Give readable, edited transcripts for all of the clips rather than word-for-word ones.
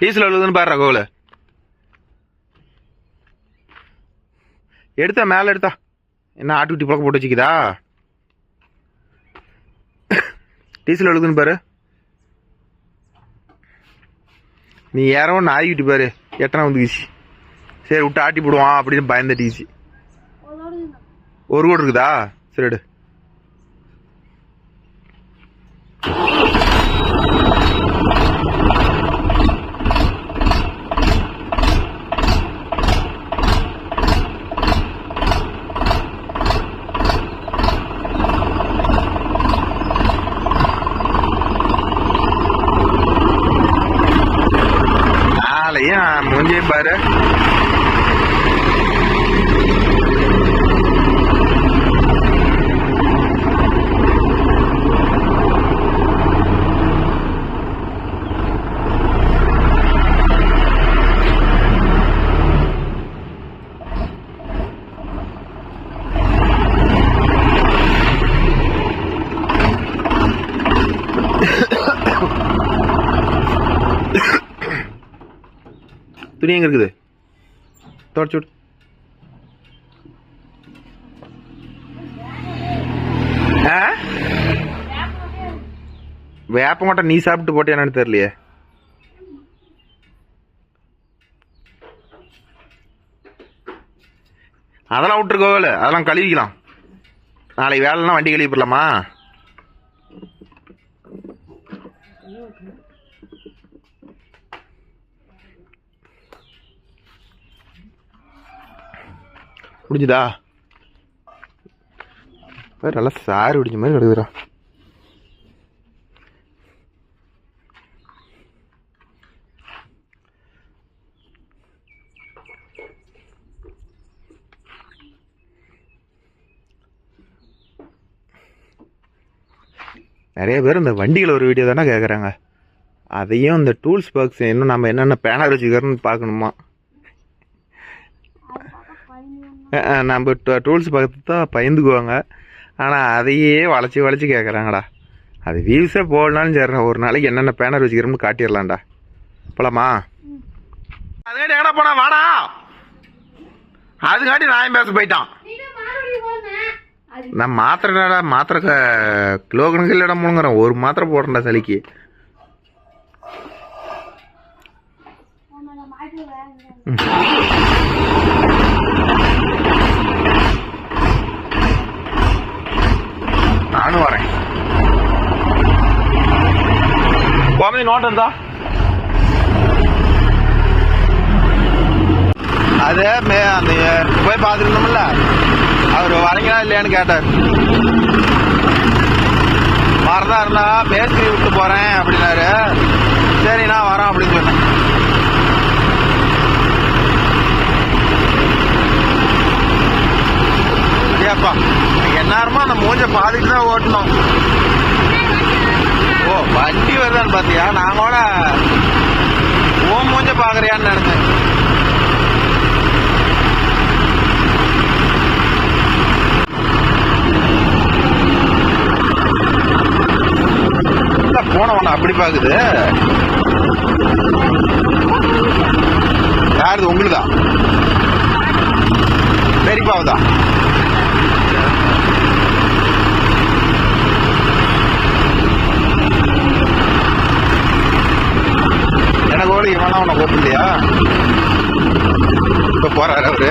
Diesel எழுதுன்னு பாரு கோவில் எடுத்தா மேலே எடுத்தா என்ன ஆட்டுக்குட்டி பழக்க போட்டு வச்சுக்குதா டீசல் எழுதுன்னு பாரு நீ ஏறவும் நாய்கிட்டு பாரு எட்டனா வந்துக்குச்சு சரி விட்டு ஆட்டி போடுவான் அப்படின்னு பயந்துட்டுச்சு ஒரு கோடு இருக்குதா சரி எடு மூஞ்சையும் பாரு துணி எங்க இருக்குது தொடச்சு விட்டு வேப்ப மாட்டேன் நீ சாப்பிட்டு போட்டே என்னன்னு தெரியலையே அதெல்லாம் விட்டுருக்கோல அதெல்லாம் கழுவிக்கலாம் நாளைக்கு வேலைலாம் வண்டி கழுவி போடலாமா முடிஞ்சுதா நல்லா சாறு பிடிச்ச மாதிரி கிடக்குறா நிறைய பேர் இந்த வண்டிகள் ஒரு வீடியோ தானே கேட்குறாங்க அதையும் இந்த டூல்ஸ் பாக்ஸ் இன்னும் நம்ம என்னென்ன பேனர் வச்சுக்கிறோன்னு பார்க்கணுமா நம்ம டூல்ஸ் பார்த்து தான் பயந்துக்குவாங்க ஆனால் அதையே வளைச்சி கேட்குறாங்கடா அது வியூஸே போடலான்னு சரி ஒரு நாளைக்கு என்னென்ன பேனர் வச்சுக்கிறோம்னு காட்டிடலாம்டா போலாமா அதே எங்கடா போனா வாடா அதுக்காட்டி நான் பேச போயிட்டான் நான் மாத்திரை கிலோ கணக்கில் இடம் முழுங்குறேன் ஒரு மாத்திரை போடுறேன்டா சளிக்கு நானும் வரேன் கோமதி நோட் இருந்தா அது அந்த போய் பார்த்துருந்தோம்ல அவர் வரீங்களா இல்லையான்னு கேட்டார் வரதா இருந்தா பேஸ்திரி விட்டு போறேன் அப்படின்னாரு சரி நான் வரேன் அப்படின்னு சொன்னேன் ஏப்பா எந்நேரமா அந்த மூஞ்ச பாதிட்டு தான் ஓட்டணும் ஓ வண்டி வருதான்னு பாத்தியா நான் கூட ஓ மூஞ்ச பாக்குறியான்னு நினைச்சேன் போன ஒண்ணு அப்படி பாக்குது யாருது உங்களுதான் பெரியப்பாவுதா எனக்கு ஓடி இவனா உன்னை கூப்பிடலையா இப்ப போறாரு அவரு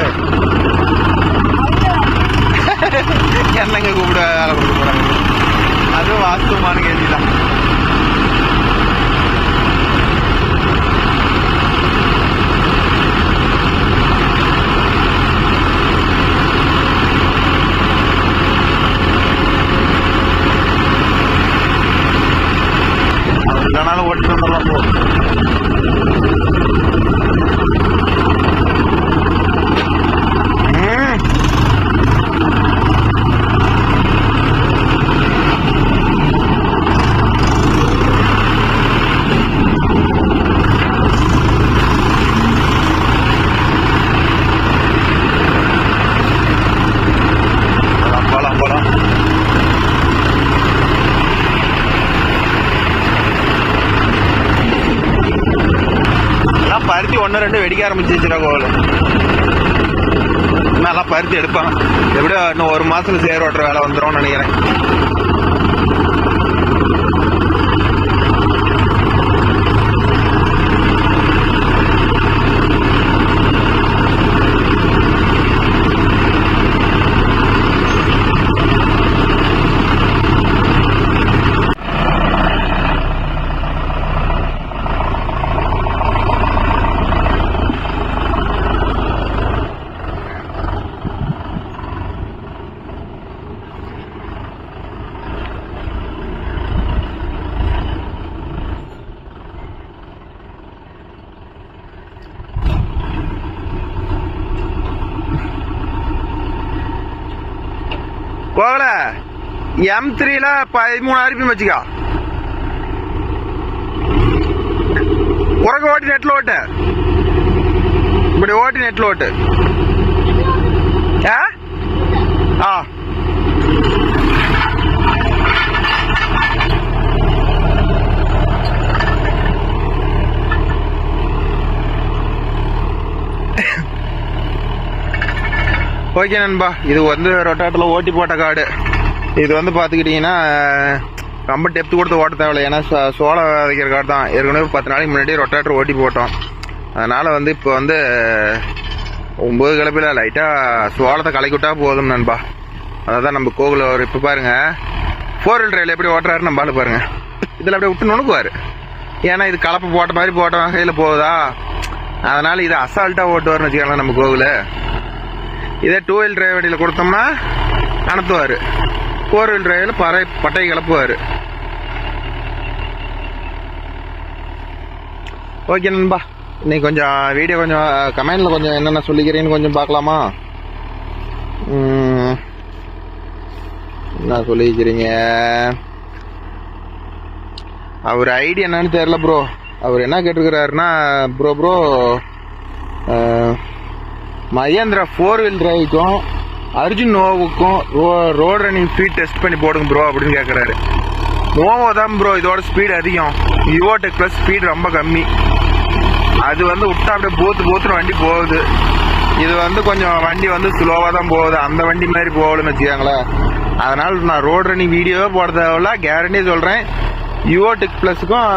என்னங்க கூப்பிட வேலை கொடுக்க போறாங்க அதுவும் வாஸ்துவமான கேள்விதான் இல்லைனாலும் ஓட்டிட்டு வந்துடலாம் போ 1 2 வெடிக்க ஆரம்பிச்சிச்சுடா கோவில். நல்லா பருத்தி எடுப்பான். எப்படியோ இன்னும் 1 மாசத்துல சேர் ஓட்டுற வேலை வந்துடும் நினைக்கிறேன். கோவல M3ல 13 RPM வச்சுக்கா. உறக்க ஓட்டி நெட்ல ஓட்டு. இப்படி ஓட்டி நெட்ல ஓட்டு. ஆ ஓகே நண்பா, இது வந்து ரொட்டாட்டில் ஓட்டி போட்ட காடு. இது வந்து பார்த்துக்கிட்டிங்கன்னா ரொம்ப டெப்த்து கொடுத்து ஓட்ட தேவையில்லை. ஏன்னா சோளம் விதைக்கிற காடு தான். ஏற்கனவே 10 நாளைக்கு முன்னாடி ரொட்டாட்டர் ஓட்டி போட்டோம். அதனால் வந்து இப்போ வந்து 9 கிளப்பில் லைட்டாக சோளத்தை கலக்கி விட்டா போதும் நண்பா. அதான் நம்ம கோவில் ஒரு இப்போ பாருங்கள் 4 wheel drive எப்படி ஓட்டுறாரு நம்ம ஆளு பாருங்கள். இதில் அப்படியே விட்டு நுணுக்குவார். ஏன்னா இது கலப்பு போட்ட மாதிரி போட்ட வகையில் போகுதா, அதனால் இது அசால்ட்டாக ஓட்டுவார்னு வச்சுக்கலாம் நம்ம கோவில். இதே 2 wheel drive வண்டியில் கொடுத்தோம்னா அனுப்புவார். 4 wheel driveல பட்டை கிளப்புவார். ஓகே நண்பா, இன்னைக்கு கொஞ்சம் வீடியோ கொஞ்சம் கமெண்ட்ல கொஞ்சம் என்னென்ன சொல்லிக்கிறீங்கன்னு கொஞ்சம் பார்க்கலாமா? என்ன சொல்லிக்கிறீங்க? அவர் ஐடி என்னன்னு தெரியல ப்ரோ. அவர் என்ன கேட்டிருக்கிறாருன்னா, ப்ரோ மகேந்திரா 4 wheel driveக்கும் அர்ஜுன் நோவுக்கும் ரோடு ரன்னிங் ஸ்பீட் டெஸ்ட் பண்ணி போடுங்க ப்ரோ அப்படின்னு கேட்குறாரு. நோவோ தான் ப்ரோ இதோட ஸ்பீட் அதிகம். யுவோடெக் ப்ளஸ் ஸ்பீட் ரொம்ப கம்மி. அது வந்து விட்டா அப்படியே போத்துன்னு வண்டி போகுது. இது வந்து கொஞ்சம் வண்டி வந்து ஸ்லோவாக தான் போகுது. அந்த வண்டி மாதிரி போகலன்னு வச்சுக்காங்களேன். அதனால் நான் ரோடு ரன்னிங் வீடியோவே போட தேவையில்ல, கேரண்டியாக சொல்கிறேன். யுவோடெக் ப்ளஸுக்கும்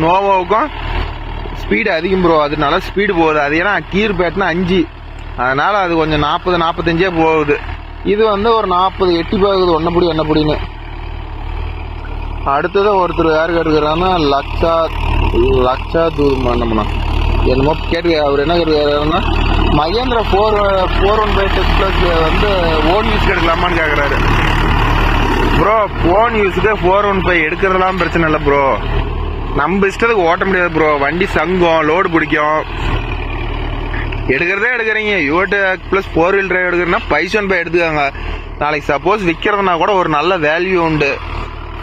நோவோவுக்கும் ஸ்பீடு அதிகம் ப்ரோ. அது நல்லா ஸ்பீடு போகுது. அது ஏன்னா கீர் பேட்னா 5, அதனால அது கொஞ்சம் 40-45 போகுது. இது வந்து ஒரு 40 எட்டி போகுது ஒன்னப்படின்னு. அடுத்தது ஒருத்தர் யார் கேட்டுக்கிறாருன்னா லக்ஷா தூர்மண்ணா என்னமோ கேட்டு. அவர் என்ன கேட்டுக்கிறாருன்னா மகேந்திரா 415 ப்ளஸ் வந்து ஓன் யூஸ் எடுக்கலாமான்னு கேட்குறாரு. ப்ரோ ஓன் யூஸுக்கு 415 எடுக்கிறதுலாம் பிரச்சனை இல்லை ப்ரோ. நம்ம இஷ்டத்துக்கு ஓட்ட முடியாது ப்ரோ. வண்டி சங்கம், லோடு பிடிக்கும். எடுக்கிறீங்க யுவோடெக் ப்ளஸ் 4 wheel drive எடுக்கிறதுனா பைசன் பை எடுத்துக்காங்க. நாளைக்கு சப்போஸ் விற்கிறதுனா கூட ஒரு நல்ல வேல்யூ உண்டு.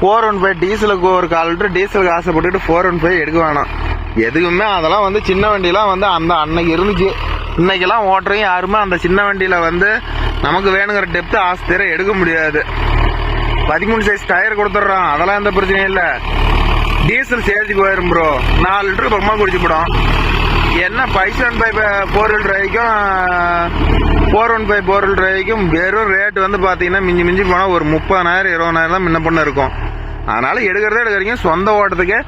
415 டீசலுக்கு ஒரு 1/4 லிட்டர் டீசலுக்கு ஆசைப்பட்டுட்டு 415 எடுக்க வேணாம். எதுக்குமே அதெல்லாம் வந்து சின்ன வண்டியெலாம் வந்து அந்த அன்னைக்கு இருந்துச்சு. இன்னைக்கெல்லாம் ஓட்டுறவங்க யாருமே அந்த சின்ன வண்டியில் வந்து நமக்கு வேணுங்கிற டெப்த்து ஆஸ்திர எடுக்க முடியாது. 13 சைஸ் டயர் கொடுத்துட்றான். அதெல்லாம் எந்த பிரச்சனையும் இல்லை. டீசல் சேர்த்துக்கு போயிரும் ப்ரோ. 4 லிட்டர் பக்கமாக குடிச்சு போடும். என்ன பைசன் பை 4 wheel driveக்கும் 415 4 wheel driveக்கும் வெறும் ரேட் வந்து பார்த்தீங்கன்னா மிஞ்சி போனால் ஒரு 30,000 20,000 தான் முன்ன பண்ண இருக்கும். அதனால எடுக்கிறீங்க சொந்த ஓட்டத்துக்கு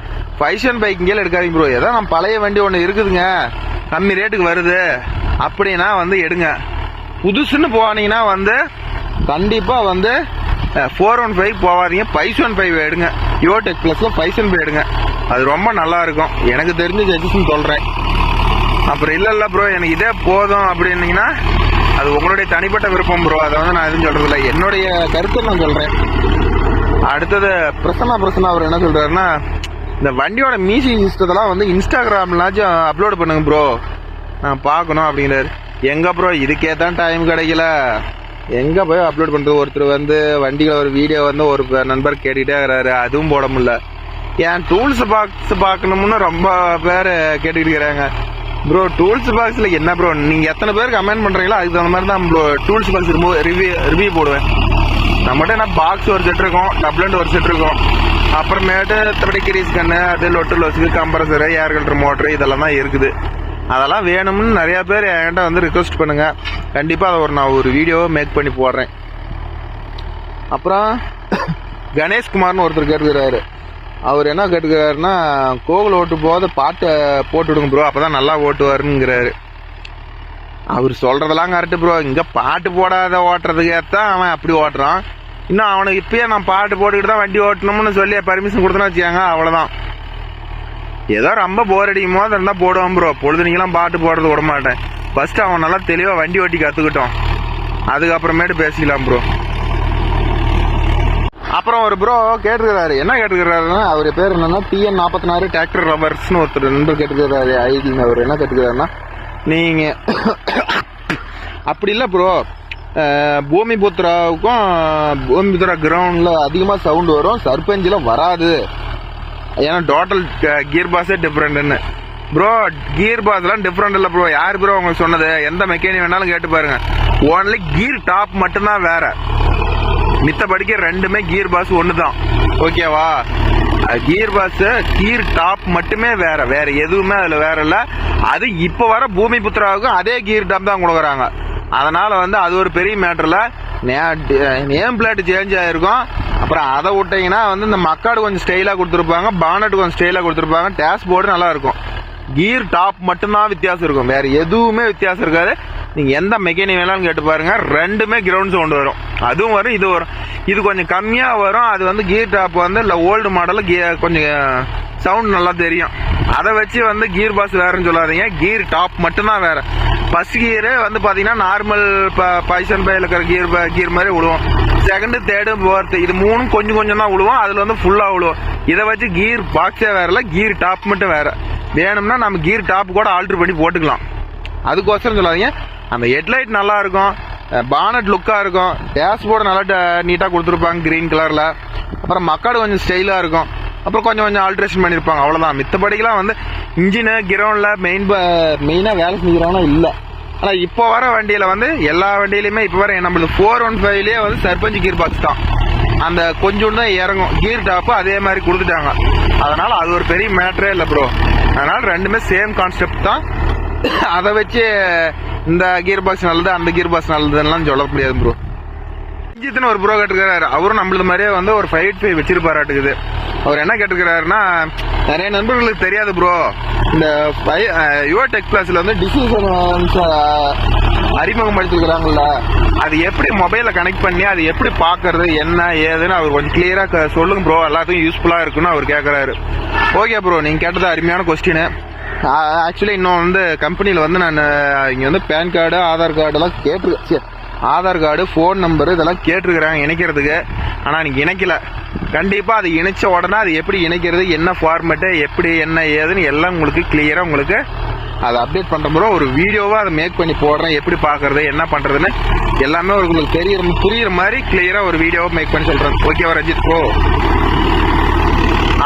பைசன் பைக்கிங்கேல எடுக்காதீங்க ப்ரோ. ஏதோ நம்ம பழைய வண்டி ஒன்று இருக்குதுங்க, கம்மி ரேட்டுக்கு வருது அப்படின்னா வந்து எடுங்க. புதுசுன்னு போனீங்கன்னா வந்து கண்டிப்பாக வந்து 415 போவாதீங்க, 515 எடுங்க. யுவோடெக் ப்ளஸ்ல 515 எடுங்க. அது ரொம்ப நல்லா இருக்கும். எனக்கு தெரிஞ்ச சஜஷன் சொல்கிறேன். அப்புறம் இல்லை ப்ரோ எனக்கு இதே போதும் அப்படின்னீங்கன்னா அது உங்களுடைய தனிப்பட்ட விருப்பம் ப்ரோ. அதை வந்து நான் எதுவும் சொல்கிறதில்ல, என்னுடைய கருத்தை நான் சொல்கிறேன். அடுத்தது பிரசன்னா அவர் என்ன சொல்கிறாருன்னா, இந்த வண்டியோட மியூசிக் சிஸ்டத்தெல்லாம் வந்து இன்ஸ்டாகிராம்லாச்சும் அப்லோட் பண்ணுங்க ப்ரோ, நான் பார்க்கணும் அப்படிங்கிறாரு. எங்கே ப்ரோ இதுக்கே தான் டைம் கிடைக்கல, எங்கே போய் அப்லோட் பண்ணுறது? ஒருத்தர் வந்து வண்டியில் ஒரு வீடியோ வந்து ஒரு நண்பர் கேட்டுக்கிட்டே இருக்கிறாரு, அதுவும் போட முடியல. ஏன் டூல்ஸ் பாக்ஸ் பார்க்கணும்னு ரொம்ப பேர் கேட்டுக்கிட்டு இருக்கிறாங்க. ப்ரோ டூல்ஸ் பாக்ஸில் என்ன ப்ரோ, நீங்கள் எத்தனை பேர் கமெண்ட் பண்ணுறீங்களோ அதுக்கு தகுந்த மாதிரி தான் ப்ரோ டூல்ஸ் பாக்ஸ் ரிவ்யூ போடுவேன். நம்மகிட்ட என்ன பாக்ஸ் ஒரு செட் இருக்கும், டப்ளண்ட் ஒரு செட் இருக்கும். அப்புறமேட்டு மற்றபடி கிரீஸ் கண்ணு, அது லொட்டு லொசுக்கு, கம்ப்ரஸரு, ஏர் கல்ட்ரு மோட்ரு இதெல்லாம் தான் இருக்குது. அதெல்லாம் வேணும்னு நிறையா பேர் என்கிட்ட வந்து ரிக்வெஸ்ட் பண்ணுங்க. கண்டிப்பாக அதை நான் ஒரு வீடியோவை மேக் பண்ணி போடுறேன். அப்புறம் கணேஷ்குமார்னு ஒருத்தர் கேட்டுக்கிறாரு. அவர் என்ன கேட்டுக்கிறாருன்னா, கோவில் ஓட்டு போது பாட்டை போட்டு விடுங்க ப்ரோ, அப்போ தான் நல்லா ஓட்டுவாருங்கிறாரு. அவர் சொல்கிறதெல்லாம் கரெக்டு ப்ரோ. இங்கே பாட்டு போடாத ஓட்டுறதுக்கு ஏற்றான் அவன் அப்படி ஓட்டுறான். இன்னும் அவனுக்கு இப்பயே நான் பாட்டு போட்டுக்கிட்டு தான் வண்டி ஓட்டணும்னு சொல்லி பர்மிஷன் கொடுத்தோன்னு வச்சுக்காங்க, அவ்வளோதான். ஏதோ ரொம்ப போர் அடிக்கும் போது இருந்தால் போடுவான் ப்ரோ. பொழுதுனிக்கெல்லாம் பாட்டு போடுறது விட மாட்டேன். ஃபஸ்ட்டு அவன் நல்லா தெளிவாக வண்டி ஓட்டி கற்றுக்கிட்டோம், அதுக்கப்புறமேட்டு பேசிக்கலாம் ப்ரோ. அப்புறம் ஒரு ப்ரோ கேட்டுக்கிறாரு. என்ன கேட்டுக்கிறாருன்னா, அவர் பேர் என்னன்னா TN 46 டிராக்டர் ரவர்ஸ்னு ஒருத்தர் நண்பர் கேட்டுக்கிறாரு ஐடிங்க. அவர் என்ன கேட்டுக்கிறாருன்னா, நீங்கள் அப்படி இல்லை ப்ரோ, பூமிபுத்ராவுக்கும் பூமிபுத்ரா கிரவுண்டில் அதிகமாக சவுண்டு வரும், சர்பஞ்சில் வராது, ஏன்னா டோட்டல் கியர் பாஸே டிஃப்ரெண்ட்டுன்னு. ப்ரோ கியர் பாஸ்லாம் டிஃப்ரெண்ட் இல்லை ப்ரோ. யார் ப்ரோ உங்களுக்கு சொன்னது? எந்த மெக்கானிக் வேணாலும் கேட்டு பாருங்க. ஓன்லி கியர் டாப் மட்டும்தான் வேற, மித்தபடிக்க ரெண்டுமே கியர் பாஸ் ஒன்று தான். ஓகேவா? கியர் பாஸ் கியர் டாப் மட்டுமே வேற, வேற எதுவுமே அதில் வேற இல்லை. அது இப்போ வர பூமிபுத்ராவுக்கும் அதே கியர் டாப் தான் கொடுக்குறாங்க. அதனால வந்து அது ஒரு பெரிய மேட்டர்ல. நேம் பிளேட் சேஞ்ச் ஆயிருக்கும். அப்புறம் அதை விட்டீங்கன்னா வந்து இந்த மக்காடு கொஞ்சம் ஸ்டைலாக கொடுத்துருப்பாங்க, பானட் கொஞ்சம் ஸ்டைலாக கொடுத்துருப்பாங்க, டேஷ்போர்டு நல்லா இருக்கும். கியர் டாப் மட்டும்தான் வித்தியாசம் இருக்கும், வேற எதுவுமே வித்தியாசம் இருக்காது. நீங்க எந்த மெக்கானிக் வேணாலும் கேட்டு பாருங்க, ரெண்டுமே கிரவுண்ட் சவுண்ட் வரும். அதுவும் வரும், இது வரும். இது கொஞ்சம் கம்மியா வரும். அது வந்து கியர் டாப் வந்து ஓல்டு மாடல் கொஞ்சம் சவுண்ட் நல்லா தெரியும். அதை வச்சு வந்து கியர் பாஸ் வேறன்னு சொல்லாதீங்க, கியர் டாப் மட்டும்தான் வேற. ஃபர்ஸ்ட் கியரு வந்து பாத்தீங்கன்னா நார்மல் பைசன் பையில் இருக்கிற கியர் மாதிரி விழுவோம். செகண்ட், தேர்டு, ஃபோர்த்து இது மூணும் கொஞ்சம் கொஞ்சம் தான் விழுவோம். அதுல வந்து ஃபுல்லா விழுவோம். இதை வச்சு கியர் பாக்ஸே வேறல, கியர் டாப் மட்டும் வேற. வேணும்னா நம்ம கியர் டாப் கூட ஆல்டர் பண்ணி போட்டுக்கலாம். அதுக்கோசரம் சொல்லாதீங்க. அந்த ஹெட்லைட் நல்லா இருக்கும், பானட் லுக்கா இருக்கும், டேஷ்போர்டு நல்லா நீட்டா கொடுத்துருப்பாங்க கிரீன் கலர்ல. அப்புறம் மக்காடு கொஞ்சம் ஸ்டைலா இருக்கும். அப்புறம் கொஞ்சம் கொஞ்சம் ஆல்ட்ரேஷன் பண்ணிருப்பாங்க, அவ்வளவுதான். மித்தபடிக்கெல்லாம் வந்து இன்ஜினு கிரவுண்ட்ல மெயினா வேலை செஞ்சுக்கிறாங்கன்னா இல்ல. ஆனா இப்போ வர வண்டியில வந்து எல்லா வண்டியிலுமே இப்போ வர நம்மளுக்கு 415லயே வந்து சர்பஞ்ச் கியர் பாக்ஸ் தான். அந்த கொஞ்சம் தான் இறங்கும். கியர் டாப் அதே மாதிரி கொடுத்துட்டாங்க. அதனால அது ஒரு பெரிய மேட்டரே இல்லை ப்ரோ. அதனால ரெண்டுமே சேம் கான்செப்ட் தான். அதை வச்சு இந்த கியர் பாக்ஸ் நல்லது, அந்த கியர் பாக்ஸ் நல்லதுன்னு சொல்ல முடியாது ப்ரோ. ரஞ்சித்னு ஒரு ப்ரோ கேட்டுக்கிறாரு. அவரும் நம்மளது மாதிரியே வந்து ஒரு 585 வச்சிருப்பாராட்டுக்குது. அவர் என்ன கேட்டுக்கிறாருன்னா, நிறைய நண்பர்களுக்கு தெரியாது ப்ரோ, இந்த யுவர் டெக் கிளாஸ்ல வந்து டிசிஷன் அறிமுகம் படுத்திருக்கிறாங்கல்ல, அது எப்படி மொபைல கனெக்ட் பண்ணி அது எப்படி பாக்குறது என்ன ஏதுன்னு அவர் கொஞ்சம் கிளியரா சொல்லுங்க ப்ரோ, எல்லாத்துக்கும் யூஸ்ஃபுல்லா இருக்குன்னு அவர் கேட்கறாரு. ஓகே ப்ரோ, நீங்க கேட்டது அருமையான கொஸ்டின். ஆக்சுவலி இன்னும் வந்து கம்பெனியில் வந்து நான் இங்கே வந்து பேன் கார்டு, ஆதார் கார்டு எல்லாம் கேட்டிருக்கேன். ஆதார் கார்டு, ஃபோன் நம்பர் இதெல்லாம் கேட்டிருக்கிறேன் இணைக்கிறதுக்கு. ஆனால் எனக்கு இணைக்கல. கண்டிப்பாக அது இணைச்ச உடனே அது எப்படி இணைக்கிறது, என்ன ஃபார்மேட்டு, எப்படி என்ன ஏதுன்னு எல்லாம் உங்களுக்கு கிளியராக உங்களுக்கு அதை அப்டேட் பண்ணுற ஒரு வீடியோவாக அதை மேக் பண்ணி போடுறேன். எப்படி பார்க்கறது, என்ன பண்ணுறதுன்னு எல்லாமே உங்களுக்கு புரியுற மாதிரி கிளியராக ஒரு வீடியோவை மேக் பண்ணி சொல்கிறேன். ஓகேவா ரஞ்சித் ப்ரோ?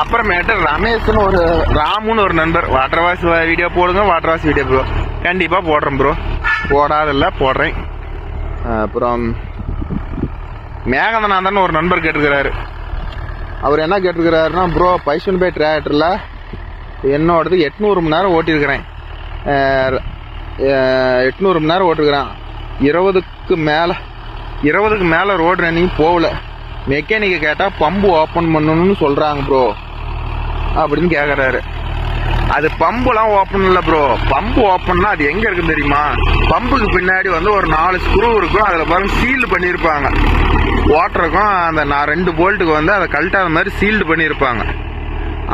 அப்புறமேட்டு ரமேஷ்னு ஒரு ராமுன்னு ஒரு நண்பர், வாட்டர் வாஷ் வீடியோ போடுங்க, வாட்டர் வாஷ் வீடியோ ப்ரோ. கண்டிப்பாக போடுறேன் ப்ரோ, போடாதில்ல போடுறேன். அப்புறம் மேகநாதன் ஒரு நண்பர் கேட்டிருக்கிறாரு. அவர் என்ன கேட்டிருக்கிறாருன்னா, ப்ரோ பைசன் பை டிராக்டரில் என்னோடது 800 மணி நேரம் ஓட்டியிருக்கிறேன். 800 மணி நேரம் ஓட்டிருக்கிறேன். 20க்கு மேலே ரோடு ரன்னிங் போகல. மெக்கானிக்கை கேட்டால் பம்பு ஓப்பன் பண்ணணும்னு சொல்கிறாங்க ப்ரோ அப்படின்னு கேட்குறாரு. அது பம்புலாம் ஓப்பன் இல்லை ப்ரோ. பம்பு ஓப்பன்னா அது எங்கே இருக்குன்னு தெரியுமா? பம்புக்கு பின்னாடி வந்து ஒரு 4 ஸ்க்ரூ இருக்கும். அதில் பாருங்க சீல்டு பண்ணியிருப்பாங்க. வாட்டருக்கும் அந்த 2 போல்ட்டுக்கு வந்து அதை கழட்டாத மாதிரி சீல்டு பண்ணியிருப்பாங்க.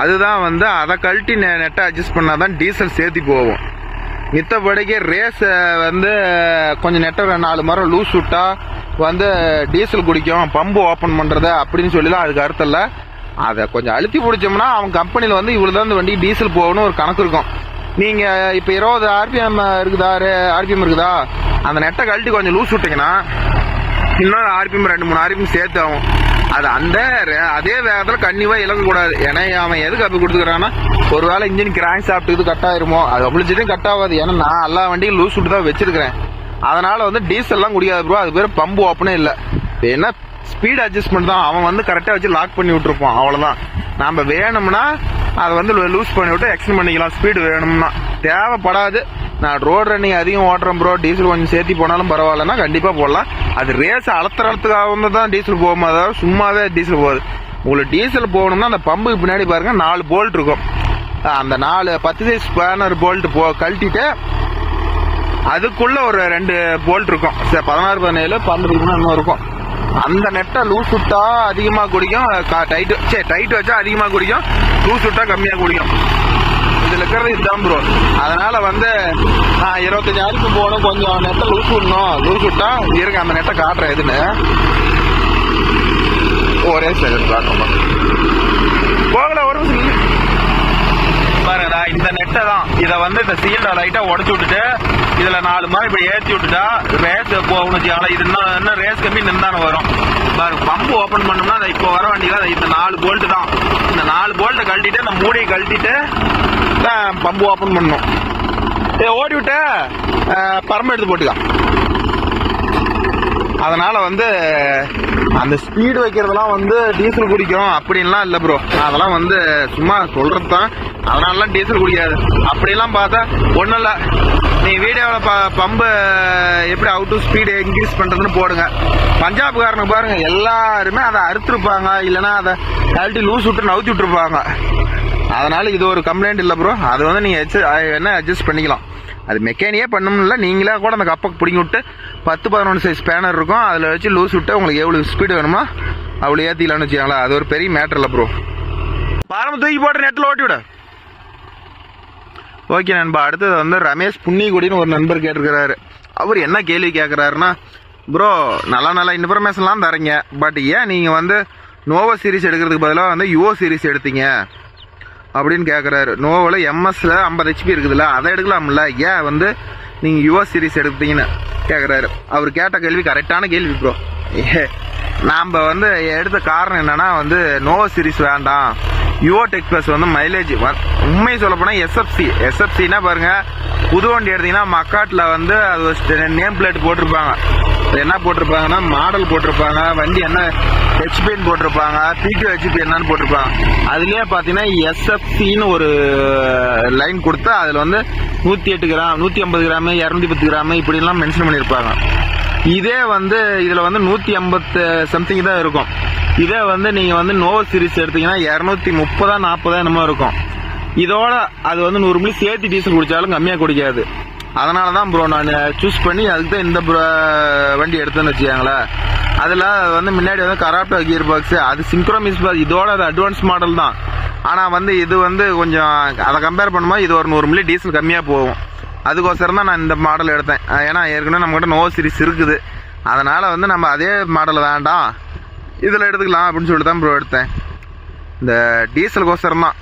அதுதான் வந்து அதை கழட்டி நெட்டை அட்ஜஸ்ட் பண்ணால் தான் டீசல் சேர்த்தி போகும். மித்தபடிக்கு ரேஸ் வந்து கொஞ்சம் நெட்டை 4 மரம் லூஸ் விட்டா வந்து டீசல் குடிக்கும் பம்பு ஓப்பன் பண்ணுறது அப்படின்னு சொல்லிலாம் அதுக்கு அர்த்தம் இல்லை. அதை கொஞ்சம் அழுத்தி பிடிச்சோம்னா அவன் கம்பெனியில் வந்து இவ்வளோதான் இந்த வண்டி டீசல் போகணும் ஒரு கணக்கு இருக்கும். நீங்கள் இப்போ 20 ஆர்பிஎம் இருக்குதா, ஆர்பிஎம் இருக்குதா, அந்த நெட்டை கழட்டி கொஞ்சம் லூஸ் விட்டிங்கன்னா இன்னொரு ஆர்பிஎம் 2-3 ஆர்பிஎம் சேர்த்து ஆகும். அது அதே வேகத்தில் கண்டிப்பாக இழக்கக்கூடாது. ஏன்னா அவன் எதுக்கு அப்படி கொடுத்துக்கிறான்னா, ஒரு வேளை இன்ஜின் கிராங்க் சாப்பிட்டு கட் ஆயிருமோ, அது அவ்வளோச்சும் கட் ஆகாது. ஏன்னா நான் எல்லா வண்டியும் லூஸ் விட்டு தான் வச்சிருக்கிறேன். அதனால வந்து டீசல்லாம் குடிக்காது ப்ரோ. அது பேர் பம்பு ஓப்பனே இல்லை. என்ன ஸ்பீட் அட்ஜஸ்ட்மெண்ட் தான். அவன் வந்து கரெக்டாக வச்சு லாக் பண்ணி விட்டுருப்பான், அவ்வளோதான். நம்ம வேணும்னா அதை வந்து லூஸ் பண்ணி விட்டு எக்ஸ்டெண்ட் பண்ணிக்கலாம். ஸ்பீடு வேணும்னா தேவைப்படாது. நான் ரோடு ரன்னிங் அதிகம் ஓட்டுறேன் ப்ரோ, டீசல் கொஞ்சம் சேர்த்தி போனாலும் பரவாயில்லன்னா கண்டிப்பாக போடலாம். அது ரேஸ் அழுத்துறதுக்காக வந்து தான் டீசல் போகும், அதாவது சும்மாவே டீசல் போகுது. உங்களுக்கு டீசல் போகணும்னா அந்த பம்புக்கு பின்னாடி பாருங்க 4 போல்ட் இருக்கும். அந்த 10 சைஸ் ஸ்பேனர் போல்ட் கழட்டிட்டு அதுக்குள்ள ஒரு 2 போல்ட் இருக்கும். 16, 17, 12 இருக்கும். அந்த நெட்டை லூஸ் விட்டா அதிகமாக குடிக்கும், டைட் வச்சா அதிகமாக குடிக்கும், லூஸ் விட்டா கம்மியாக குடிக்கும். இதுல இருக்கிறது இதுதான் ப்ரோ. அதனால வந்து நான் 25,000 போகணும், கொஞ்சம் நெட்டை லூஸ் விடணும். லூஸ் விட்டா இருங்க, அந்த நெட்டை காட்டுறேன் எதுன்னு. ஒரே செகண்ட் காட்டுறோம், போகல ஒரு பாருங்கடா. இந்த நெட்டை தான், இதை வந்து இந்த சீல்ட லைட்டா உடச்சு விட்டுட்டு இதுல 4 மாதிரி இப்படி ஏற்றி விட்டுட்டா ரேஸ் போகணும். இது இன்னும் ரேஸ் கம்மி நின்றான வரும் பாருங்க. பம்பு ஓபன் பண்ணோம்னா அதை இப்போ வர வேண்டியதா இந்த 4 போல்ட் தான். இந்த 4 போல்ட்டை கழட்டிட்டு இந்த மூடியை கழட்டிட்டு பம்பு ஓபன் பண்ணணும். ஓடி விட்ட பரம்பு எடுத்து போட்டுக்கா. அதனால வந்து அந்த ஸ்பீடு வைக்கிறதெல்லாம் வந்து டீசல் குடிக்கும் அப்படின்லாம் இல்லை ப்ரோ. அதெல்லாம் வந்து சும்மா சொல்றது தான். அதனாலலாம் டீசல் குடிக்காது. அப்படிலாம் பார்த்தா ஒன்றும் இல்லை. நீ வீடியோவில் பம்பு எப்படி அவுட் டு ஸ்பீடு இன்க்ரீஸ் பண்ணுறதுன்னு போடுங்க. பஞ்சாப்காரனுக்கு பாருங்க, எல்லாருமே அதை அறுத்துருப்பாங்க, இல்லைன்னா அதை கழட்டி லூஸ் விட்டு நவுத்தி விட்டுருப்பாங்க. அதனால இது ஒரு கம்ப்ளைண்ட் இல்லை ப்ரோ. அது வந்து நீங்கள் என்ன அட்ஜஸ்ட் பண்ணிக்கலாம். அது மெக்கானிக்கே பண்ணணும்ல, நீங்களே கூட அந்த கப்பை பிடிங்கி விட்டு 10, 11 சைஸ் ஸ்பேனர் இருக்கும், அதில் வச்சு லூஸ் விட்டு உங்களுக்கு எவ்வளோ ஸ்பீடு வேணுமோ அவ்வளோ ஏற்றிக்கலாம்னு வச்சுக்கோங்களா. அது ஒரு பெரிய மேட்டர் இல்லை ப்ரோ. பாரம்பு தூக்கி போட்டு நெட்டில் ஓட்டி விட. ஓகே நண்பா, அடுத்தது வந்து ரமேஷ் புன்னிக்குடின்னு ஒரு நண்பர் கேட்டிருக்கிறாரு. அவர் என்ன கேள்வி கேட்குறாருன்னா, ப்ரோ நல்ல இன்ஃபர்மேஷன்லாம் தரீங்க, பட் ஏன் நீங்கள் வந்து நோவோ சீரிஸ் எடுக்கிறதுக்கு பதிலாக வந்து யுவோ சீரிஸ் எடுத்தீங்க அப்படின்னு கேட்குறாரு. நோவோவில் எம்எஸ்ல 50 HP இருக்குதுல்ல, அதை எடுக்கலாம்ல, ஏன் வந்து நீங்கள் யுவோ சீரிஸ் எடுத்தீங்கன்னு கேட்குறாரு. அவர் கேட்ட கேள்வி கரெக்டான கேள்வி ப்ரோ. நாம் வந்து எடுத்த காரணம் என்னன்னா வந்து நோவோ சீரிஸ் வேண்டாம், யுவோ டெக் பிளஸ் வந்து மைலேஜ் உண்மையை சொல்ல போனால் எஸ்எஃப்சின்னா பாருங்க, புது வண்டி எடுத்தீங்கன்னா மக்காட்டில் வந்து அது நேம் பிளேட் போட்டிருப்பாங்க. என்ன போட்டிருப்பாங்கன்னா மாடல் போட்டிருப்பாங்க, வண்டி என்ன ஹெச்பின்னு போட்டிருப்பாங்க, பிடிஓ ஹெச்பி என்னன்னு போட்டிருப்பாங்க. அதுலேயே பார்த்தீங்கன்னா எஸ்எஃப்சின்னு ஒரு லைன் கொடுத்து அதில் வந்து 108 கிராம், 150 கிராம், 210 கிராம் இப்படிலாம் மென்ஷன் பண்ணியிருப்பாங்க. இதே வந்து இதில் வந்து 150 சம்திங் தான் இருக்கும். இதே வந்து நீங்கள் வந்து நோவோ சீரிஸ் எடுத்தீங்கன்னா 230, 40 என்னமோ இருக்கும். இதோட அது வந்து 100 மில்லி சேர்த்து டீசல் குடித்தாலும் கம்மியாக குடிக்காது. அதனால தான் ப்ரோ நான் சூஸ் பண்ணி அதுக்கு தான் இந்த வண்டி எடுத்தேன்னு வச்சுக்காங்களேன். அதில் வந்து முன்னாடி வந்து கராப்டோ கியர் பாக்ஸு, அது சிங்க்ரோமிஸ் பாக்ஸ், இதோட அது அட்வான்ஸ் மாடல் தான். ஆனால் வந்து இது வந்து கொஞ்சம் அதை கம்பேர் பண்ணும்போது இது ஒரு 100 மில்லி டீசல் கம்மியாக போகும். அதுக்கோசரம் தான் நான் இந்த மாடல் எடுத்தேன். ஏன்னா ஏற்கனவே நம்மகிட்ட நோவோ சீரிஸ் இருக்குது. அதனால் வந்து நம்ம அதே மாடல் வேண்டாம், இதில் எடுத்துக்கலாம் அப்படின்னு சொல்லிட்டு தான் ப்ரோ எடுத்தேன். இந்த டீசலுக்கோசரம் தான்.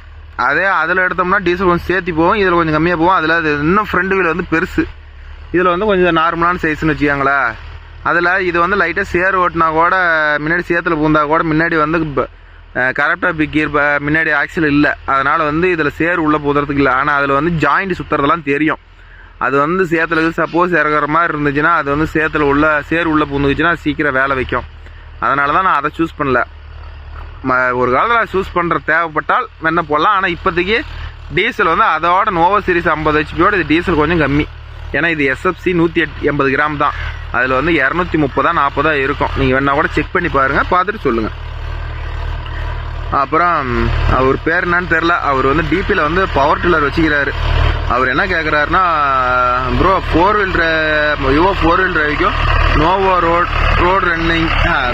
அதே அதில் எடுத்தோம்னா டீசல் கொஞ்சம் சேர்த்தி போகும், இதில் கொஞ்சம் கம்மியாக போகும். அதில் அது இன்னும் ஃப்ரண்ட் வீல் வந்து பெருசு, இதில் வந்து கொஞ்சம் நார்மலான சைஸ்ன்னு வச்சுக்காங்களா. அதில் இது வந்து லைட்டாக சேர் ஓட்டினா கூட முன்னாடி சேத்துல பூந்தா கூட முன்னாடி வந்து கரெக்டாக பிக்கியர் முன்னாடி ஆக்சில் இல்லை. அதனால் வந்து இதில் சேர் உள்ளே பூதுறதுக்கு இல்லை. ஆனால் அதில் வந்து ஜாயிண்ட் சுற்றுறதெல்லாம் தெரியும். அது வந்து சேத்துல சப்போஸ் இறங்குற மாதிரி இருந்துச்சுன்னா அது வந்து சேத்துல சேர் உள்ளே பூந்துச்சுன்னா சீக்கிரம் வேலை வைக்கும். அதனால தான் நான் அதை சூஸ் பண்ணல. ஒரு காலத்தில் சூஸ் பண்ணுற தேவைப்பட்டால் என்ன போடலாம். ஆனால் இப்போதைக்கு டீசல் வந்து அதோட நோவோ சீரிஸ் 50 HPயோட இது டீசல் கொஞ்சம் கம்மி. ஏன்னா இது எஸ்எஃப்சி 180 கிராம் தான். அதில் வந்து 230, 40 இருக்கும். நீங்கள் வேணா கூட செக் பண்ணி பாருங்கள், பார்த்துட்டு சொல்லுங்கள். அப்புறம் அவர் பேர் என்னன்னு தெரில. அவர் வந்து டிபியில் வந்து பவர் டில்லர் வச்சுக்கிறாரு. அவர் என்ன கேட்குறாருன்னா, ப்ரோ 4 வீல் டிரைவுக்கும் நோவோ ரோடு ரன்னிங்,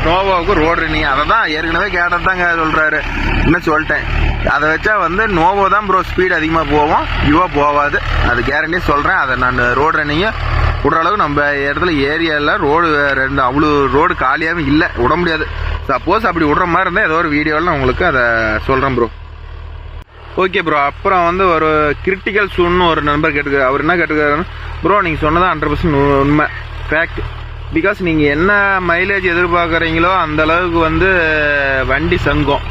நோவோவுக்கு ரோடு ரன்னிங் அதை தான் ஏற்கனவே கேட்டது தாங்க சொல்கிறாரு. இன்னும் சொல்லிட்டேன், அதை வச்சா வந்து நோவோ தான் ப்ரோ ஸ்பீடு அதிகமாக போவோம், யுவோ போகாது, அது கேரண்டியாக சொல்கிறேன். அதை நான் ரோடு ரன்னிங்கை விடுற அளவுக்கு நம்ம இடத்துல ஏரியாவில் ரோடு அவ்வளோ ரோடு காலியாகவும் இல்லை, விட முடியாது. சப்போஸ் அப்படி விடுற மாதிரி இருந்தால் ஏதோ ஒரு வீடியோவில் நான் உங்களுக்கு அதை சொல்கிறேன் ப்ரோ. Okay bro. அப்புறம் வந்து ஒரு கிரிட்டிக்கல் சூன்னு ஒரு நண்பர் கேட்டுக்காரு. அவர் என்ன கேட்டுக்காருன்னா, ப்ரோ நீங்கள் சொன்னதான் 100% உண்மை, ஃபேக்ட். பிகாஸ் நீங்கள் என்ன மைலேஜ் எதிர்பார்க்குறீங்களோ அந்த அளவுக்கு வந்து வண்டி சங்கம்.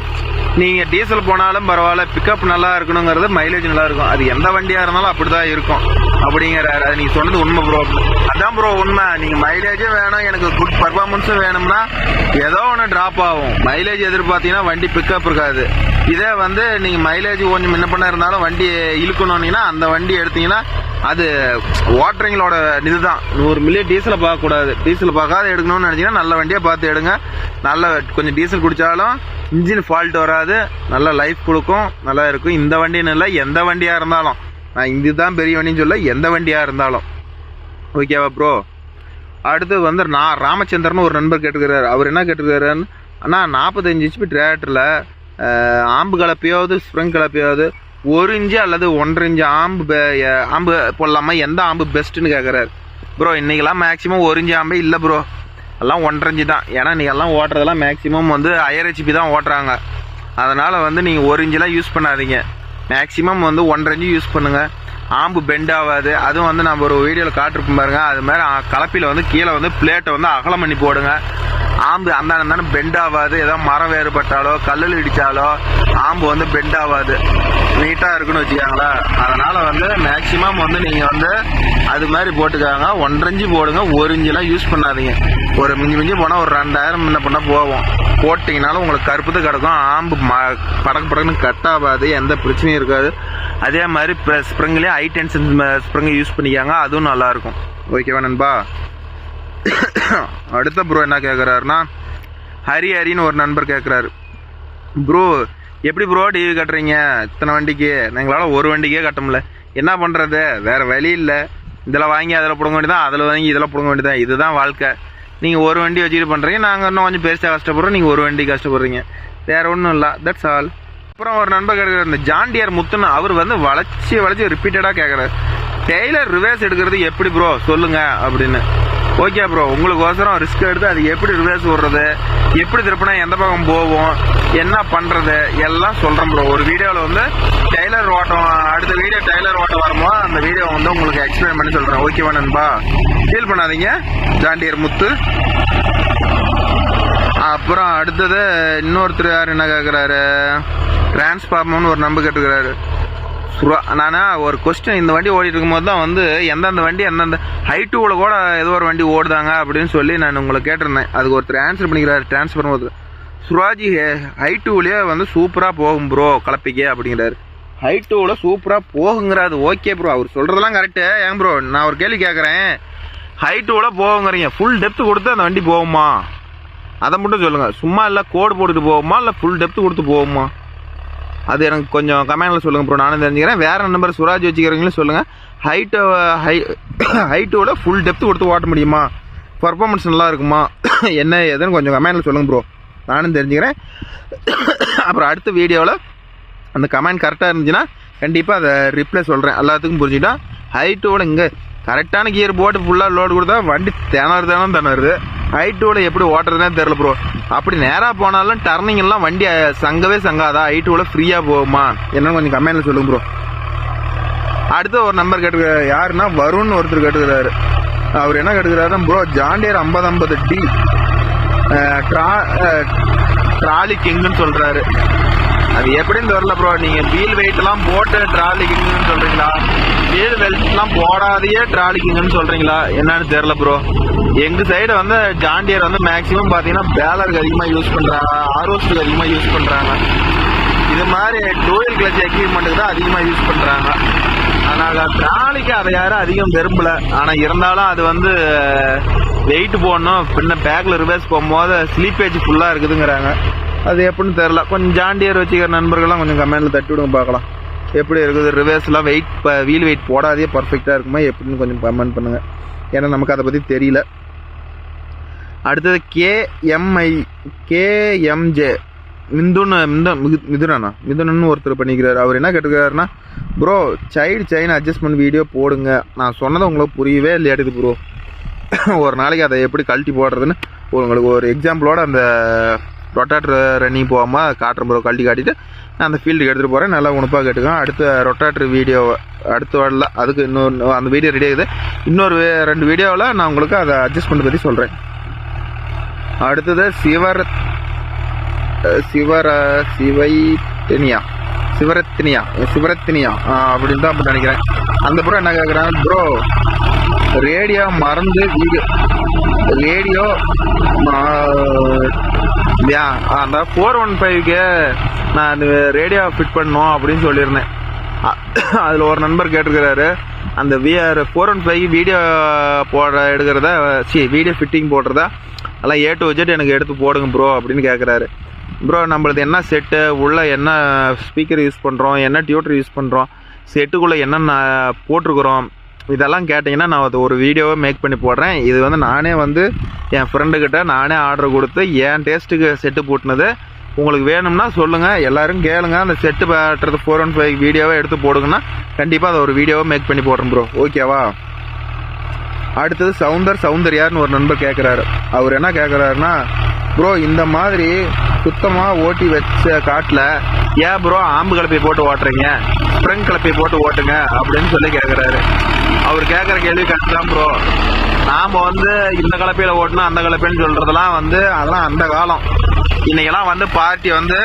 நீங்கள் டீசல் போனாலும் பரவாயில்ல, பிக்கப் நல்லா இருக்கணுங்கிறது, மைலேஜ் நல்லா இருக்கும். அது எந்த வண்டியாக இருந்தாலும் அப்படி தான் இருக்கும் அப்படிங்கிறாரு. அது நீங்கள் சொன்னது உண்மை ப்ரோ. அதான் ப்ரோ உண்மை. நீங்கள் மைலேஜும் வேணும், எனக்கு குட் பர்ஃபார்மன்ஸும் வேணும்னா ஏதோ ஒன்று ட்ராப் ஆகும். மைலேஜ் எதிர்பார்த்தீங்கன்னா வண்டி பிக்கப் இருக்காது. இதே வந்து நீங்கள் மைலேஜ் கொஞ்சம் முன்ன பண்ண இருந்தாலும் வண்டி இழுக்கணும்னீங்கன்னா அந்த வண்டி எடுத்தீங்கன்னா அது வாட்டரிங்களோட இதுதான். 100 மில்லியன் டீசலை பார்க்கக்கூடாது. டீசல் பார்க்காத எடுக்கணும்னு நினச்சிங்கன்னா நல்ல வண்டியாக பார்த்து எடுங்க. நல்ல கொஞ்சம் டீசல் குடித்தாலும் இன்ஜின் ஃபால்ட் வராது, நல்ல லைஃப் கொடுக்கும், நல்லா இருக்கும். இந்த வண்டின்னு இல்லை, எந்த வண்டியாக இருந்தாலும். நான் இதுதான் பெரிய வண்டின்னு சொல்ல, எந்த வண்டியாக இருந்தாலும். ஓகேவா ப்ரோ? அடுத்து வந்து நான் ராமச்சந்திரன் ஒரு நண்பர் கேட்டுக்கிறாரு. அவர் என்ன கேட்டுக்கிறாருன்னு, ஆனால் 45 HP டிராக்டரில் ஆம்பு கலப்பையாவது ஸ்ப்ரிங் கலப்பையாவது 1 இன்ச்சு அல்லது 1.5 இன்ச்சு ஆம்பு போடலாமா, எந்த ஆம்பு பெஸ்ட்டுன்னு கேட்குறாரு. ப்ரோ இன்றைக்கெல்லாம் மேக்ஸிமம் 1 இன்ச்சு ஆம்பே இல்லை ப்ரோ, எல்லாம் 1.5 இன்ச்சு தான். ஏன்னா நீங்கள் எல்லாம் ஓட்டுறதெல்லாம் மேக்ஸிமம் வந்து ஹையர் HP தான் ஓட்டுறாங்க. அதனால் வந்து நீங்கள் 1 இன்ச்செலாம் யூஸ் பண்ணாதீங்க. மேக்ஸிமம் வந்து 1.5 இன்ச்சு யூஸ் பண்ணுங்கள். ஆம்பு பெண்ட் ஆகாது. அதுவும் வந்து நம்ம ஒரு வீடியோவில் காட்டிருப்போம் பாருங்க. அது மாதிரி கலப்பியில் வந்து கீழே வந்து பிளேட்டை வந்து அகலம் பண்ணி போடுங்க. ஆம்பு அந்த பெண்ட் ஆகாது. ஏதோ மரம் வேறுபட்டாலோ கல்லில் இடித்தாலோ ஆம்பு வந்து பெண்ட் ஆகாது, நீட்டாக இருக்குன்னு வச்சுக்காங்களா. அதனால் வந்து மேக்ஸிமம் வந்து நீங்கள் வந்து அது மாதிரி போட்டுக்காங்க. 1.5 இன்ச்சு போடுங்க, 1 இன்ச்செலாம் யூஸ் பண்ணாதீங்க. ஒரு மிஞ்சி போனால் ஒரு 2000 முன்ன பண்ணால் போவோம். போட்டிங்கனாலும் உங்களுக்கு கருப்புத்து கிடக்கும். ஆம்பு படக்குன்னு கட் ஆகாது, எந்த பிரச்சனையும் இருக்காது. அதே மாதிரி ஸ்ப்ரிங்லேயே ஹை டென்ஷன் ஸ்ப்ரிங் யூஸ் பண்ணிக்காங்க, அதுவும் நல்லாயிருக்கும். ஓகேவா நண்பா? அடுத்த ப்ரோ என்ன கேட்குறாருன்னா, ஹரின்னு ஒரு நண்பர் கேட்குறாரு. ப்ரோ எப்படி ப்ரோ டிவி கட்டுறீங்க இத்தனை வண்டிக்கு? எங்களால் ஒரு வண்டிக்கே கட்ட முடியல, என்ன பண்ணுறது? வேறு வழி இல்லை. இதில் வாங்கி அதில் பிடுங்க வேண்டியதான், அதில் வாங்கி இதில் பிடுங்க வேண்டியதான். இதுதான் வாழ்க்கை. நீங்கள் ஒரு வண்டி வச்சுக்கிட்டு பண்ணுறீங்க, நாங்கள் இன்னும் கொஞ்சம் பெருசாக கஷ்டப்படுறோம், நீங்கள் ஒரு வண்டி கஷ்டப்படுறீங்க. வேறு ஒன்றும் இல்லை, தட்ஸ் ஆல். அப்புறம் ஒரு நண்பர் கேட்குறாரு, இந்த ஜாண்டியர் முத்துன்னு, அவர் வந்து வளைச்சி ரிப்பீட்டடாக கேட்குறாரு, டெய்லர் ரிவர்ஸ் எடுக்கிறது எப்படி ப்ரோ சொல்லுங்க அப்படின்னு. ஓகே ப்ரோ, உங்களுக்கு ஒசரம் ரிஸ்க் எடுத்து அது எப்படி ரிவர்ஸ் விடுறது, எப்படி திருப்பினா எந்த பக்கம் போவோம், என்ன பண்ணுறது எல்லாம் சொல்கிறேன் ப்ரோ. ஒரு வீடியோவில் வந்து டெய்லர் ஓட்டம், அடுத்த வீடியோ டெய்லர் ஓட்டம் வரும்போது அந்த வீடியோ வந்து உங்களுக்கு எக்ஸ்பிளைன் பண்ணி சொல்கிறேன். ஓகேவா நண்பா? ஃபீல் பண்ணாதீங்க, ஜாண்டியர் முத்து. அப்புறம் அடுத்தது இன்னொருத்தர் யார் என்ன கேட்குறாரு, டிரான்ஸ்ஃபார்மர்னு ஒரு நம்பர் கேட்டுக்கிறாரு. நான் ஒரு கொஸ்டின், இந்த வண்டி ஓடிட்டு இருக்கும்போது தான் வந்து எந்தெந்த வண்டி எந்தெந்த ஹை2வில் கூட ஏதோ ஒரு வண்டி ஓடுதாங்க அப்படின்னு சொல்லி நான் உங்களை கேட்டிருந்தேன். அதுக்கு ஒருத்தர் ஆன்சர் பண்ணிக்கிறாரு. டிரான்ஸ்ஃபார்மர் சுராஜி ஹை2விலேயே வந்து சூப்பராக போகும் ப்ரோ கலப்பிக்க அப்படிங்கிறாரு. ஹை2வில் சூப்பராக போகுங்கிறாரு. ஓகே ப்ரோ, அவர் சொல்கிறதெல்லாம் கரெக்டு. ஏன் ப்ரோ நான் ஒரு கேள்வி கேட்குறேன், ஹை2வில் போகுங்கிறீங்க, ஃபுல் டெப்த் கொடுத்து அந்த வண்டி போகுமா? அதை மட்டும் சொல்லுங்கள். சும்மா இல்லை கோடு போட்டுட்டு போகுமா, இல்லை ஃபுல் டெப்த் கொடுத்து போகுமா? அது எனக்கு கொஞ்சம் கமெண்டில் சொல்லுங்கள் ப்ரோ, நானும் தெரிஞ்சுக்கிறேன். வேறு நம்பர் சுராஜ் வச்சுக்கிறீங்களும் சொல்லுங்கள். ஹை2வில் ஃபுல் டெப்த் கொடுத்து ஓட்ட முடியுமா, பர்ஃபார்மன்ஸ் நல்லா இருக்குமா, என்ன ஏதுன்னு கொஞ்சம் கமெண்டில் சொல்லுங்கள் ப்ரோ, நானும் தெரிஞ்சுக்கிறேன். அப்புறம் அடுத்த வீடியோவில் அந்த கமெண்ட் கரெக்டாக இருந்துச்சுன்னா கண்டிப்பாக அதை ரிப்ளை சொல்கிறேன், எல்லாத்துக்கும் புரிஞ்சுட்டா. ஹை2வில் இங்கே கரெக்டான கியர் போட்டு ஃபுல்லாக லோடு கொடுத்தா வண்டி திணறுது. ஹை2வில் எப்படி ஓட்டுறதுனே தெரில ப்ரோ. அப்படி நேராக போனாலும் டர்னிங் எல்லாம் வண்டி சங்காதா? ஹை2வில் ஃப்ரீயாக போகுமா என்னன்னு கொஞ்சம் கமெண்ட்ல சொல்லுங்க ப்ரோ. அடுத்த ஒரு நம்பர் கேட்டுக்கிறாரு, யாருன்னா வருண் ஒருத்தர் கேட்டுக்கிறாரு. அவர் என்ன கேட்டுக்கிறாரு, ப்ரோ ஜாண்டியர் 5050D ட்ராலி கிங்குன்னு சொல்றாரு. அது எப்படின்னு தெரியல ப்ரோ. நீங்க வீல் வெயிட் எல்லாம் போட்டு ட்ராலி கிங்குன்னு சொல்றீங்களா, வீல் வெயிட் எல்லாம் போடாதையே ட்ராலி கிங்குன்னு சொல்றீங்களா, என்னன்னு தெரியல ப்ரோ. எங்க சைடு வந்து ஜாண்டியர் வந்து மேக்சிமம் பாத்தீங்கன்னா பேலருக்கு அதிகமாக யூஸ் பண்றாங்க, ஆர்ஓஸ்க்கு அதிகமாக யூஸ் பண்றாங்க. இது மாதிரி டூயல் கிளச் எக்யூப்மெண்ட்டுக்கு தான் அதிகமாக யூஸ் பண்றாங்க. அதனால ட்ராலிக்கு அதை யாரும் அதிகம் விரும்பல. ஆனா இருந்தாலும் அது வந்து வெயிட் போடணும், பின்ன பேக்கில் ரிவர்ஸ் போகும்போது ஸ்லீப்பேஜ் ஃபுல்லாக இருக்குதுங்கிறாங்க. அது எப்படின்னு தெரில. கொஞ்சம் ஜாண்டியர் வச்சுக்கிற நண்பர்கள்லாம் கொஞ்சம் கமெண்ட்டில் தட்டி விடுங்க பார்க்கலாம் எப்படி இருக்குது. ரிவர்ஸ்லாம் வெயிட் வீல் வெயிட் போடாதே பர்ஃபெக்டாக இருக்குமா எப்படின்னு கொஞ்சம் கமெண்ட் பண்ணுங்கள், ஏன்னா நமக்கு அதை பற்றி தெரியல. அடுத்தது கேஎம்ஜே மிதுனன்னு ஒருத்தர் பண்ணிக்கிறார். அவர் என்ன கேட்டுக்கிறாருன்னா, bro side chain adjustment video போடுங்க, நான் சொன்னதை உங்களுக்கு புரியவே இல்லையாடுது ப்ரோ. ஒரு நாளைக்கு அதை எப்படி கழட்டி போடுறதுன்னு உங்களுக்கு ஒரு எக்ஸாம்பிளோட அந்த ரொட்டாட்டர் ரன்னிங் போகாமல் காட்டுறேன் ப்ரோ. கழட்டி காட்டிட்டு நான் அந்த ஃபீல்டுக்கு எடுத்துகிட்டு போகிறேன், நல்லா உணப்பாக கேட்டுக்கேன். அடுத்த ரொட்டாட்டர் வீடியோவை அடுத்த வரல, அதுக்கு இன்னொரு அந்த வீடியோ ரெடி ஆகுது. இன்னொரு 2 வீடியோவில் நான் உங்களுக்கு அதை அட்ஜஸ்ட்மெண்ட் பற்றி சொல்கிறேன். அடுத்தது சிவரத்தினியா அப்படின்னு தான் அப்படி நினைக்கிறேன். அந்த ப்ரோ என்ன கேட்குறேன், ப்ரோ ரேடியோ மறந்து ரேடியோ அந்த 415க்கு நான் ரேடியோ ஃபிட் பண்ணணும் அப்படின்னு சொல்லியிருந்தேன். அதில் ஒரு நண்பர் கேட்டிருக்கிறாரு, அந்த VR 415 வீடியோ எடுக்கிறதா வீடியோ ஃபிட்டிங் போடுறதா அதெல்லாம் A to Z எனக்கு எடுத்து போடுங்க ப்ரோ அப்படின்னு கேட்குறாரு. ப்ரோ நம்மளது என்ன செட்டு உள்ள, என்ன ஸ்பீக்கர் யூஸ் பண்ணுறோம், என்ன டியூட்டர் யூஸ் பண்ணுறோம், செட்டுக்குள்ளே என்னென்ன போட்டிருக்கிறோம், இதெல்லாம் கேட்டிங்கன்னா நான் அது ஒரு வீடியோவை மேக் பண்ணி போடுறேன். இது வந்து நானே வந்து என் ஃப்ரெண்டுக்கிட்ட நானே ஆர்டர் கொடுத்து என் டேஸ்ட்டுக்கு செட்டு போட்டுனது. உங்களுக்கு வேணும்னா சொல்லுங்கள், எல்லோரும் கேளுங்க. அந்த செட்டு பேட்டுறது 415 வீடியோவை எடுத்து போடுங்கன்னா கண்டிப்பாக அதை ஒரு வீடியோவை மேக் பண்ணி போடுறேன் ப்ரோ, ஓகேவா? அடுத்தது சௌந்தர்யார்னு ஒரு நண்பர் கேட்குறாரு. அவர் என்ன கேட்குறாருன்னா, ப்ரோ இந்த மாதிரி சுத்தமாக ஓட்டி வச்ச காட்டில் ஏன் ப்ரோ ஆம்பு கலப்பை போட்டு ஓட்டுறீங்க, ஸ்ப்ரிங் கலப்பை போட்டு ஓட்டுங்க அப்படின்னு சொல்லி கேட்குறாரு. அவர் கேட்குற கேள்வி கரெக்ட் தான் ப்ரோ. நாம் வந்து இந்த கலப்பையில் ஓட்டணும் அந்த கலப்பைன்னு சொல்கிறதெல்லாம் வந்து அதெல்லாம் அந்த காலம். இன்னைக்கெல்லாம் வந்து பார்ட்டி வந்து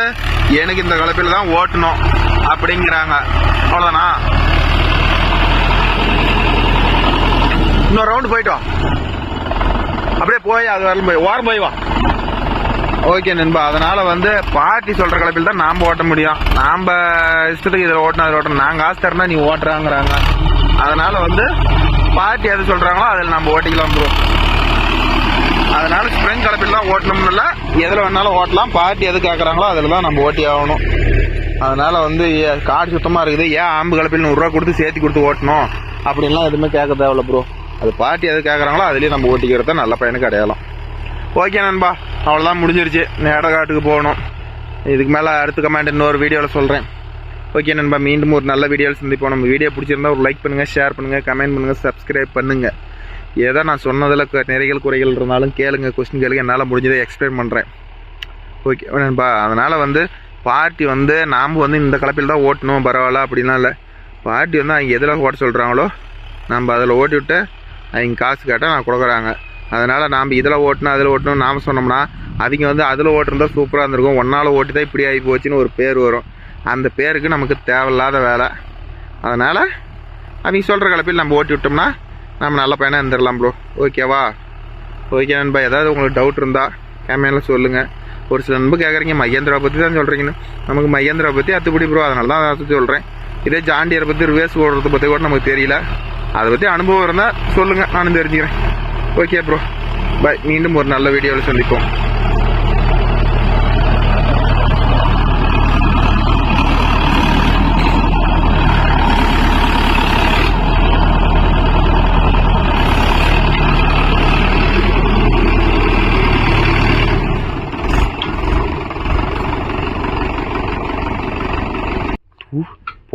எனக்கு இந்த கலப்பையில் தான் ஓட்டணும் அப்படிங்கிறாங்க, அவ்வளோதானா? இன்னொரு ரவுண்டு போயிட்டோம், அப்படியே போய் அது வரலும் போய் ஓரம் போய் வா. ஓகே நண்பா, அதனால வந்து பார்ட்டி சொல்ற கலப்பில் தான் நாம ஓட்ட முடியும். நாம இஷ்டத்துக்கு இதில் ஓட்டணும் அதில் ஓட்டணும், நாங்கள் ஆசை தரனா நீ ஓட்டுறாங்கிறாங்க. அதனால வந்து பார்ட்டி எது சொல்றாங்களோ அதில் நம்ம ஓட்டிக்கலாம் ப்ரோ. அதனால ஸ்ப்ரிங் கலப்பில் தான் ஓட்டணும்னு இல்லை, எதில் வேணாலும் ஓட்டலாம். பார்ட்டி எது கேட்குறாங்களோ அதில் தான் நம்ம ஓட்டி ஆகணும். அதனால வந்து காடு சுத்தமாக இருக்குது, ஏன் ஆம்பு கலப்பில் 100 ரூபா கொடுத்து சேர்த்து கொடுத்து ஓட்டணும் அப்படின்லாம் எதுவுமே கேட்க தேவையில்ல ப்ரோ. அது பார்ட்டி எது கேட்குறாங்களோ அதுலேயும் நம்ம ஓட்டிக்கிறத நல்ல பையனுக்கு அடையாளம். ஓகே நண்பா, அவ்வளோதான், முடிஞ்சிருச்சு. இடகாட்டுக்கு போகணும். இதுக்கு மேலே அடுத்த கமெண்ட் இன்னொரு வீடியோவில் சொல்கிறேன். ஓகே நண்பா, மீண்டும் ஒரு நல்ல வீடியோவில் சந்திப்போம். நம்ம வீடியோ பிடிச்சிருந்தா ஒரு லைக் பண்ணுங்கள், ஷேர் பண்ணுங்கள், கமெண்ட் பண்ணுங்கள், சப்ஸ்கிரைப் பண்ணுங்கள். ஏதோ நான் சொன்னதில் நிறைகள் குறைகள் இருந்தாலும் கேளுங்க, கொஸ்டின் கேளுங்க, என்னால் முடிஞ்சதை எக்ஸ்பிளைன் பண்ணுறேன். ஓகே நண்பா, அதனால் வந்து பார்ட்டி வந்து நாம் வந்து இந்த கலப்பில் தான் ஓட்டணும் பரவாயில்ல அப்படின்லாம் இல்லை. பார்ட்டி வந்து அவங்க எதில் ஓட்ட சொல்கிறாங்களோ நம்ம அதில் ஓட்டி விட்டு அவங்க காசு கேட்டால் நான் கொடுக்குறாங்க. அதனால் நாம் இதில் ஓட்டணும் அதில் ஓட்டணும் நாம் சொன்னோம்னா அவங்க வந்து அதில் ஓட்டுருந்தா சூப்பராக இருந்திருக்கும். ஒன்றால் ஓட்டி தான் இப்படி ஆகி போச்சுன்னு ஒரு பேர் வரும். அந்த பேருக்கு நமக்கு தேவையில்லாத வேலை. அதனால் அவங்க சொல்கிற கலப்பில் நம்ம ஓட்டி விட்டோம்னா நம்ம நல்ல பையனாக இருந்துடலாம் ப்ரோ, ஓகேவா? ஓகே நண்பா, ஏதாவது உங்களுக்கு டவுட் இருந்தால் கேமராவில் சொல்லுங்கள். ஒரு சில நண்பர் கேட்குறீங்க மகேந்திரா பற்றி தான் சொல்கிறீங்கன்னு. நமக்கு மகேந்திரா பற்றி அத்துப்படி ப்ரோ, அதனால தான் அதை பற்றி சொல்கிறேன். இதே ஜாண்டியரை பற்றி ரிவேர்ஸ் ஓடுறத பற்றி கூட நமக்கு தெரியல. அதை பற்றி அனுபவம் இருந்தால் சொல்லுங்கள், நானும் தெரிஞ்சுக்கிறேன். ஓகே ப்ரோ, பாய். மீண்டும் ஒரு நல்ல வீடியோவில் சந்திப்போம்.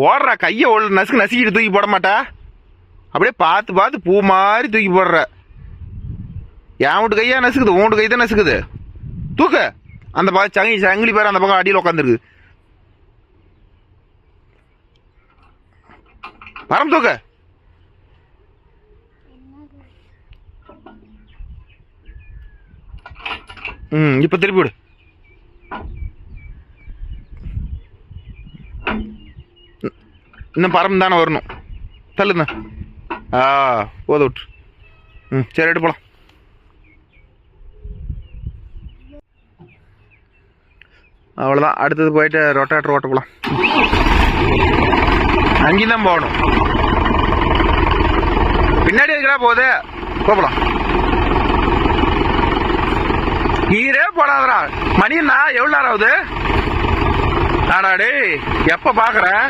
போடுற கையை நசுக்கிட்டு தூக்கி போட மாட்டா, அப்படியே பார்த்து பார்த்து பூ மாதிரி தூக்கி போடுற. என் வீட்டு கையா நசுக்குது, உன் வீட்டு கை தான் நசுக்குது. தூக்க அந்த பக்கம் சங்கிலி பேர் அந்த பக்கம் அடியில் உட்காந்துருக்கு. பரம் தூக்க. இப்ப திருப்பி விடு. இன்னும் பரம் தானே வரணும், தள்ளுங்க. போத விட்டு. சரி, எடுத்து போலாம். அவ்வளோதான், அடுத்தது போயிட்டு ரொட்டாட்டர் ஓட்ட போகலாம். அங்கேயும் தான் போகணும், பின்னாடி இருக்கிறா போகுது, போகலாம். நீரே போடாதரா, மணின்னா எவ்வளோ நேரம் ஆகுது? ஆடாடே எப்போ பார்க்குறேன்